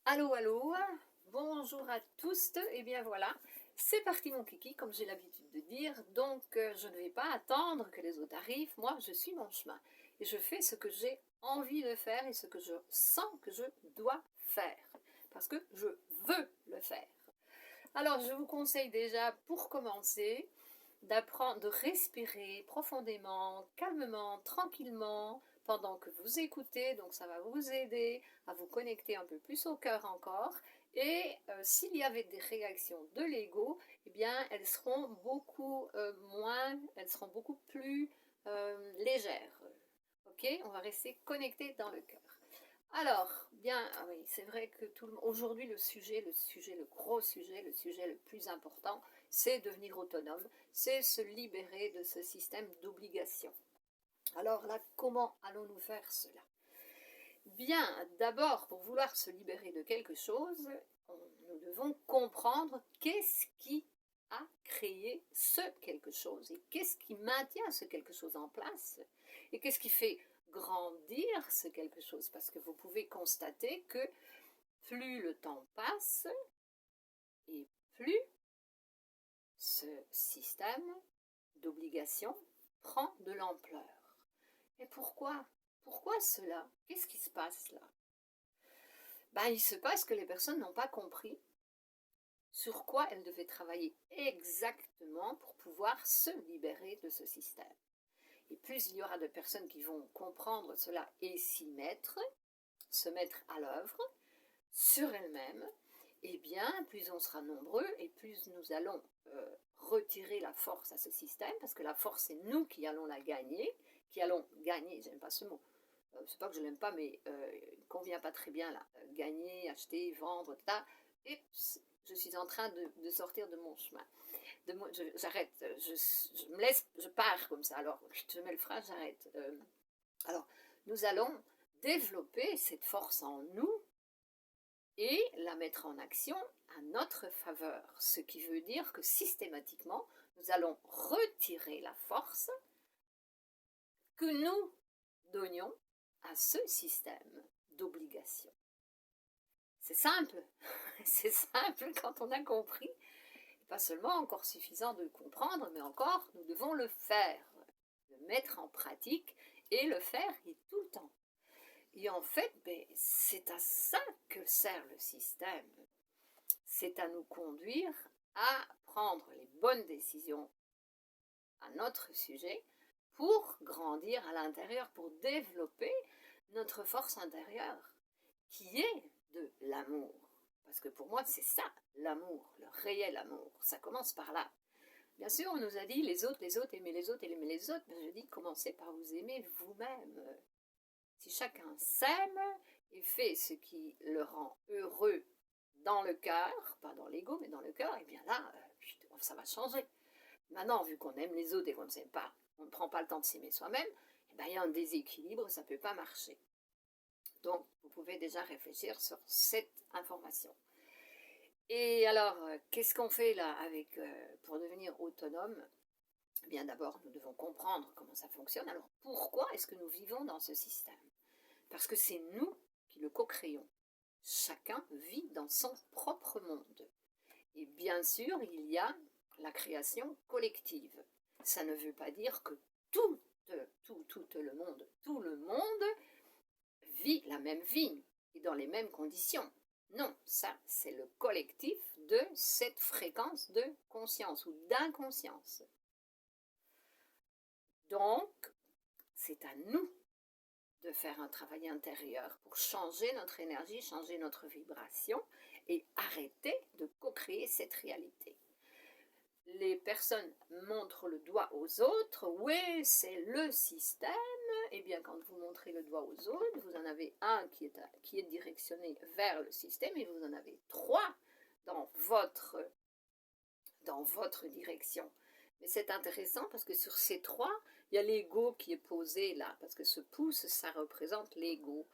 Allô, allô, bonjour à tous, et bien voilà, c'est parti mon kiki, comme j'ai l'habitude de dire, donc je ne vais pas attendre que les autres arrivent, moi je suis mon chemin, et je fais ce que j'ai envie de faire et ce que je sens que je dois faire, parce que je veux le faire. Alors je vous conseille déjà, pour commencer, d'apprendre de respirer profondément, calmement, tranquillement, pendant que vous écoutez, donc ça va vous aider à vous connecter un peu plus au cœur encore. Et s'il y avait des réactions de l'ego, eh bien elles seront beaucoup moins, elles seront beaucoup plus légères. Ok, on va rester connecté dans le cœur. Alors, bien, ah oui, c'est vrai que aujourd'hui le gros sujet, le sujet le plus important, c'est devenir autonome, c'est se libérer de ce système d'obligation. Alors là, comment allons-nous faire cela? Bien, d'abord, pour vouloir se libérer de quelque chose, nous devons comprendre qu'est-ce qui a créé ce quelque chose et qu'est-ce qui maintient ce quelque chose en place et qu'est-ce qui fait grandir ce quelque chose, parce que vous pouvez constater que plus le temps passe et plus ce système d'obligation prend de l'ampleur. Et pourquoi? Pourquoi cela? Qu'est-ce qui se passe là? Ben, il se passe que les personnes n'ont pas compris sur quoi elles devaient travailler exactement pour pouvoir se libérer de ce système. Et plus il y aura de personnes qui vont comprendre cela et s'y mettre, se mettre à l'œuvre sur elles-mêmes, et bien plus on sera nombreux et plus nous allons retirer la force à ce système, parce que la force c'est nous qui allons la gagner, j'aime pas ce mot, c'est pas que je l'aime pas, mais il ne convient pas très bien là, gagner, acheter, vendre, etc. Et je suis en train de sortir de mon chemin. J'arrête, je me laisse, je pars comme ça, alors je mets le frein, j'arrête. Alors, nous allons développer cette force en nous et la mettre en action à notre faveur, ce qui veut dire que systématiquement, nous allons retirer la force que nous donnions à ce système d'obligation. C'est simple, c'est simple quand on a compris, pas seulement encore suffisant de comprendre, mais encore nous devons le faire, le mettre en pratique et le faire et tout le temps. Et en fait, c'est à ça que sert le système. C'est à nous conduire à prendre les bonnes décisions à notre sujet pour grandir à l'intérieur, pour développer notre force intérieure, qui est de l'amour. Parce que pour moi, c'est ça, l'amour, le réel amour. Ça commence par là. Bien sûr, on nous a dit les autres, aimer les autres, aimer les autres. Mais je dis, commencez par vous aimer vous-même. Si chacun s'aime et fait ce qui le rend heureux dans le cœur, pas dans l'ego, mais dans le cœur, et bien là, ça va changer. Maintenant, vu qu'on aime les autres et qu'on ne s'aime pas, on ne prend pas le temps de s'aimer soi-même, et bien il y a un déséquilibre, ça ne peut pas marcher. Donc, vous pouvez déjà réfléchir sur cette information. Et alors, qu'est-ce qu'on fait là pour devenir autonome? Eh bien, d'abord, nous devons comprendre comment ça fonctionne. Alors, pourquoi est-ce que nous vivons dans ce système? Parce que c'est nous qui le co-créons. Chacun vit dans son propre monde. Et bien sûr, il y a la création collective. Ça ne veut pas dire que tout le monde vit la même vie et dans les mêmes conditions. Non, ça c'est le collectif de cette fréquence de conscience ou d'inconscience. Donc, c'est à nous de faire un travail intérieur pour changer notre énergie, changer notre vibration et arrêter de co-créer cette réalité. Les personnes montrent le doigt aux autres, oui, c'est le système. Eh bien, quand vous montrez le doigt aux autres, vous en avez un qui est directionné vers le système et vous en avez trois dans votre direction. Mais c'est intéressant parce que sur ces trois, il y a l'ego qui est posé là, parce que ce pouce, ça représente l'ego.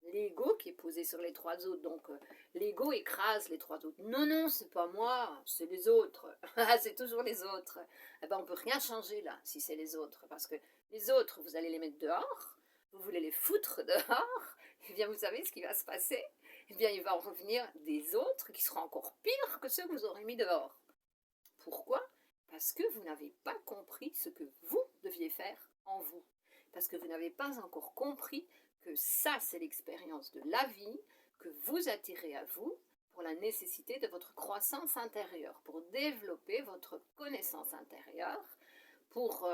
L'ego qui est posé sur les trois autres. Donc, l'ego écrase les trois autres. Non, non, c'est pas moi, c'est les autres. C'est toujours les autres. Eh ben, on peut rien changer là, si c'est les autres. Parce que les autres, vous allez les mettre dehors, vous voulez les foutre dehors, eh bien vous savez ce qui va se passer? Eh bien il va en revenir des autres qui seront encore pires que ceux que vous aurez mis dehors. Pourquoi? Parce que vous n'avez pas compris ce que vous deviez faire en vous. Parce que vous n'avez pas encore compris que ça, c'est l'expérience de la vie que vous attirez à vous pour la nécessité de votre croissance intérieure, pour développer votre connaissance intérieure, pour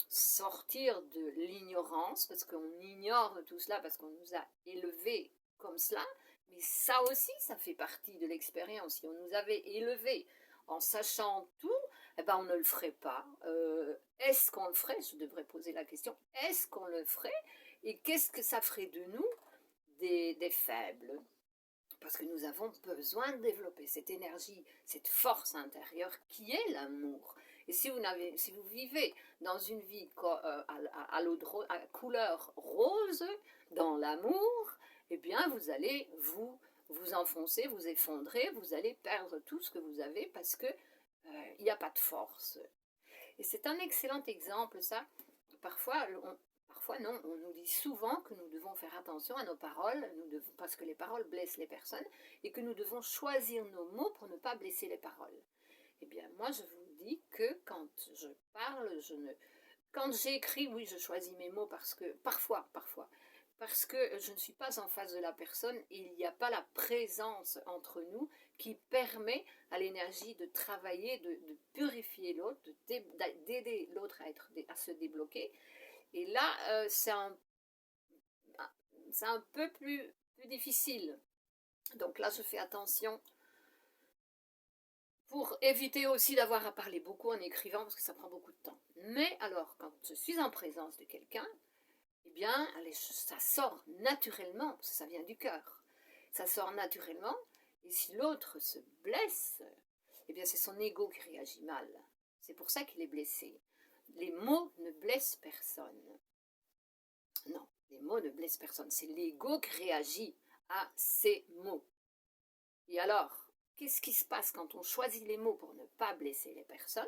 sortir de l'ignorance, parce qu'on ignore tout cela, parce qu'on nous a élevés comme cela, mais ça aussi, ça fait partie de l'expérience. Si on nous avait élevés en sachant tout, eh ben on ne le ferait pas. Est-ce qu'on le ferait? Je devrais poser la question. Est-ce qu'on le ferait? Et qu'est-ce que ça ferait de nous des faibles? Parce que nous avons besoin de développer cette énergie, cette force intérieure qui est l'amour. Et si vous vivez dans une vie à couleur rose, dans l'amour, eh bien vous allez vous enfoncer, vous effondrer, vous allez perdre tout ce que vous avez parce que il n'y a pas de force. Et c'est un excellent exemple, ça. Parfois non, on nous dit souvent que nous devons faire attention à nos paroles, parce que les paroles blessent les personnes, et que nous devons choisir nos mots pour ne pas blesser les paroles. Eh bien, moi, je vous dis que quand je parle, quand j'écris, oui, je choisis mes mots parce que, parfois, parce que je ne suis pas en face de la personne et il n'y a pas la présence entre nous qui permet à l'énergie de travailler, de purifier l'autre, d'aider l'autre à se débloquer. Et là, c'est un peu plus difficile. Donc là, je fais attention pour éviter aussi d'avoir à parler beaucoup en écrivant parce que ça prend beaucoup de temps. Mais alors, quand je suis en présence de quelqu'un, eh bien, ça sort naturellement, parce que ça vient du cœur. Ça sort naturellement, et si l'autre se blesse, eh bien, c'est son ego qui réagit mal. C'est pour ça qu'il est blessé. Les mots ne blessent personne. Non, les mots ne blessent personne. C'est l'ego qui réagit à ces mots. Et alors, qu'est-ce qui se passe quand on choisit les mots pour ne pas blesser les personnes?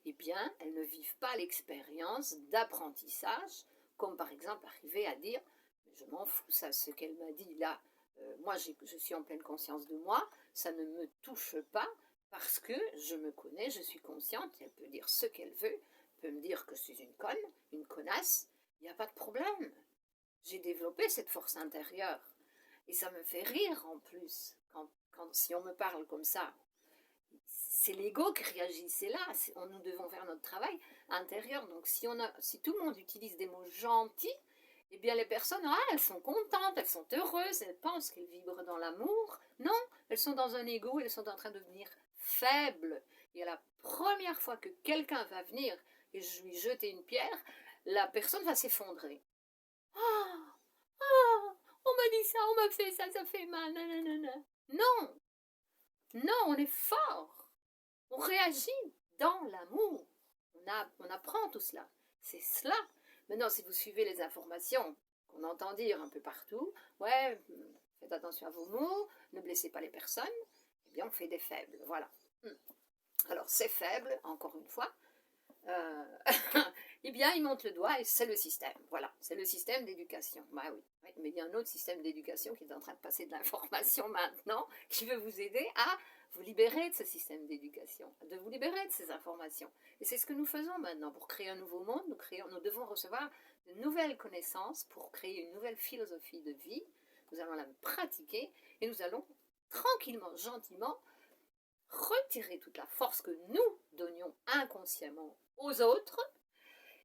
Eh bien, elles ne vivent pas l'expérience d'apprentissage, comme par exemple arriver à dire « je m'en fous, ça, ce qu'elle m'a dit là, moi je suis en pleine conscience de moi, ça ne me touche pas parce que je me connais, je suis consciente, elle peut dire ce qu'elle veut, elle peut me dire que je suis une conne, une connasse, il n'y a pas de problème. J'ai développé cette force intérieure et ça me fait rire en plus si on me parle comme ça. C'est l'ego qui réagit, c'est là, nous devons faire notre travail intérieur. Donc si tout le monde utilise des mots gentils, eh bien les personnes, elles sont contentes, elles sont heureuses, elles pensent qu'elles vibrent dans l'amour. Non, elles sont dans un ego, elles sont en train de devenir faibles. Et à la première fois que quelqu'un va venir et je lui jeter une pierre, la personne va s'effondrer. On m'a dit ça, on m'a fait ça, ça fait mal, nanana. Non, non, on est fort. On réagit dans l'amour. On apprend tout cela. C'est cela. Maintenant, si vous suivez les informations qu'on entend dire un peu partout, ouais, faites attention à vos mots, ne blessez pas les personnes, eh bien, on fait des faibles. Voilà. Alors, ces faibles, encore une fois, eh bien, ils montent le doigt et c'est le système. Voilà, c'est le système d'éducation. Bah oui, mais il y a un autre système d'éducation qui est en train de passer de l'information maintenant, qui veut vous aider à vous libérer de ce système d'éducation, de vous libérer de ces informations. Et c'est ce que nous faisons maintenant. Pour créer un nouveau monde, nous devons recevoir de nouvelles connaissances pour créer une nouvelle philosophie de vie. Nous allons la pratiquer et nous allons tranquillement, gentiment, retirer toute la force que nous donnions inconsciemment aux autres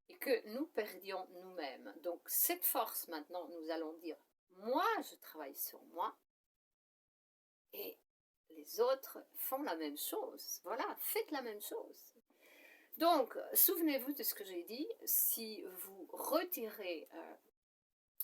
et que nous perdions nous-mêmes. Donc cette force maintenant, nous allons dire, moi je travaille sur moi et les autres font la même chose. Voilà, faites la même chose. Donc, souvenez-vous de ce que j'ai dit, si vous retirez,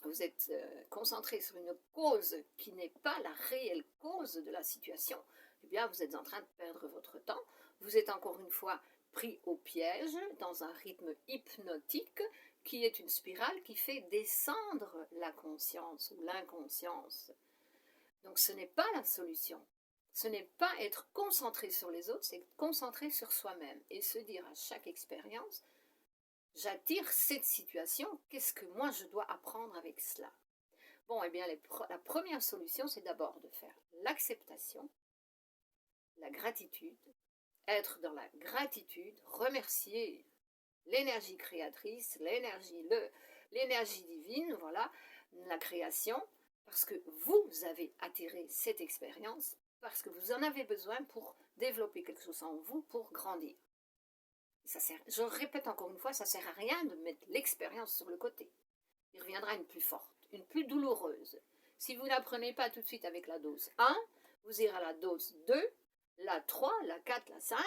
vous êtes concentré sur une cause qui n'est pas la réelle cause de la situation, eh bien vous êtes en train de perdre votre temps, vous êtes encore une fois pris au piège dans un rythme hypnotique qui est une spirale qui fait descendre la conscience ou l'inconscience. Donc ce n'est pas la solution. Ce n'est pas être concentré sur les autres, c'est être concentré sur soi-même et se dire à chaque expérience, j'attire cette situation, qu'est-ce que moi je dois apprendre avec cela? Bon, eh bien, la première solution, c'est d'abord de faire l'acceptation, la gratitude, être dans la gratitude, remercier l'énergie créatrice, l'énergie divine, voilà, la création, parce que vous avez attiré cette expérience, parce que vous en avez besoin pour développer quelque chose en vous, pour grandir. Ça sert, je répète encore une fois, ça ne sert à rien de mettre l'expérience sur le côté. Il reviendra une plus forte, une plus douloureuse. Si vous n'apprenez pas tout de suite avec la dose 1, vous irez à la dose 2, la 3, la 4, la 5,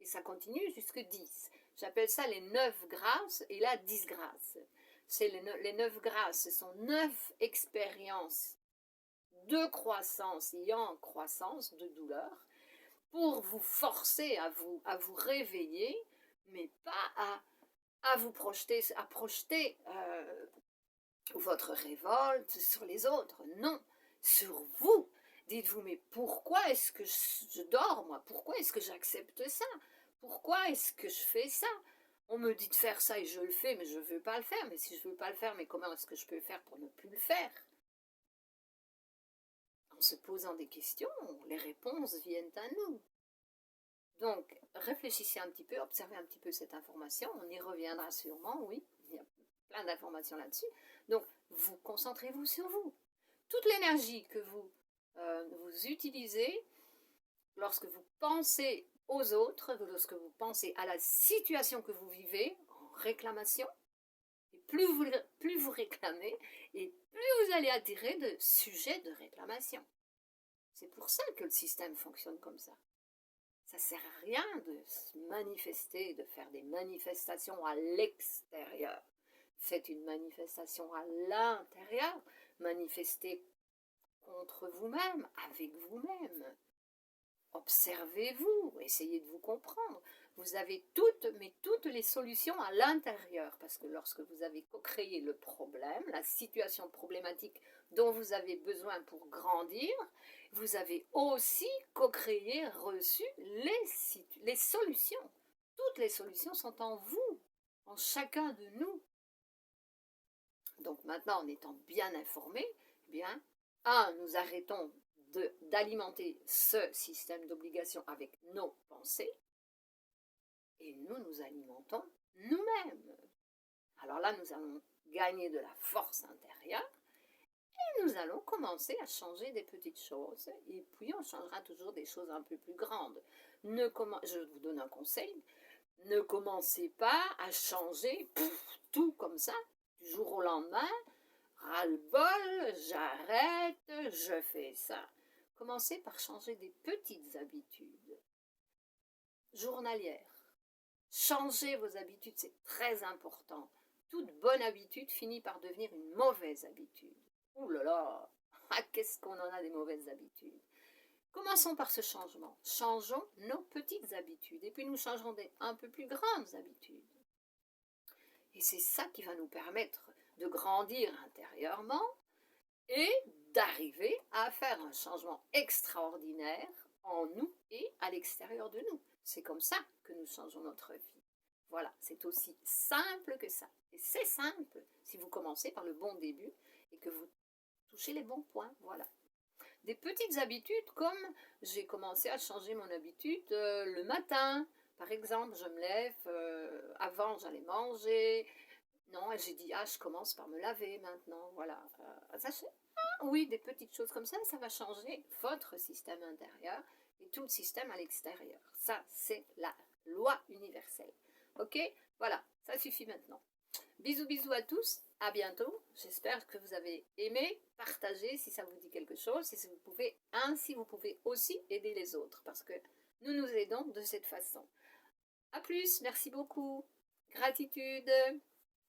et ça continue jusqu'à 10. J'appelle ça les 9 grâces et la disgrâce. C'est les 9 grâces, ce sont 9 expériences de croissance et en croissance, de douleur, pour vous forcer à vous réveiller, mais pas à vous projeter, votre révolte sur les autres. Non, sur vous. Dites-vous, mais pourquoi est-ce que je dors, moi? Pourquoi est-ce que j'accepte ça? Pourquoi est-ce que je fais ça? On me dit de faire ça et je le fais, mais je ne veux pas le faire. Mais si je ne veux pas le faire, mais comment est-ce que je peux faire pour ne plus le faire? En se posant des questions, les réponses viennent à nous. Donc, réfléchissez un petit peu, observez un petit peu cette information. On y reviendra sûrement, oui. Il y a plein d'informations là-dessus. Donc, vous concentrez-vous sur vous. Toute l'énergie que vous utilisez lorsque vous pensez aux autres, lorsque vous pensez à la situation que vous vivez en réclamation, et plus vous réclamez, et plus vous allez attirer de sujets de réclamation. C'est pour ça que le système fonctionne comme ça. Ça ne sert à rien de se manifester, de faire des manifestations à l'extérieur. Faites une manifestation à l'intérieur. Manifestez contre vous-même, avec vous-même. Observez-vous, essayez de vous comprendre. Vous avez toutes les solutions à l'intérieur, parce que lorsque vous avez co-créé le problème, la situation problématique dont vous avez besoin pour grandir, vous avez aussi co-créé, reçu les solutions. Toutes les solutions sont en vous, en chacun de nous. Donc maintenant, en étant bien informés, eh bien, nous arrêtons d'alimenter ce système d'obligation avec nos pensées et nous alimentons nous-mêmes. Alors là, nous allons gagner de la force intérieure et nous allons commencer à changer des petites choses et puis on changera toujours des choses un peu plus grandes. Je vous donne un conseil, ne commencez pas à changer tout comme ça du jour au lendemain. Ras-le-bol, j'arrête, je fais ça. Commencez par changer des petites habitudes journalières. Changez vos habitudes, c'est très important. Toute bonne habitude finit par devenir une mauvaise habitude. Ouh là là, qu'est-ce qu'on en a des mauvaises habitudes. Commençons par ce changement. Changeons nos petites habitudes et puis nous changerons des un peu plus grandes habitudes. Et c'est ça qui va nous permettre de grandir intérieurement et d'arriver à faire un changement extraordinaire en nous et à l'extérieur de nous. C'est comme ça que nous changeons notre vie. Voilà, c'est aussi simple que ça. Et c'est simple si vous commencez par le bon début et que vous touchez les bons points. Voilà. Des petites habitudes comme j'ai commencé à changer mon habitude le matin. Par exemple, je me lève, avant j'allais manger. Non, j'ai dit, je commence par me laver maintenant. Voilà. Oui, des petites choses comme ça va changer votre système intérieur et tout le système à l'extérieur. Ça, c'est la loi universelle. Ok? Voilà, ça suffit maintenant. Bisous, bisous à tous. À bientôt. J'espère que vous avez aimé. Partagez si ça vous dit quelque chose. Et si vous pouvez, ainsi vous pouvez aussi aider les autres parce que nous nous aidons de cette façon. À plus. Merci beaucoup. Gratitude.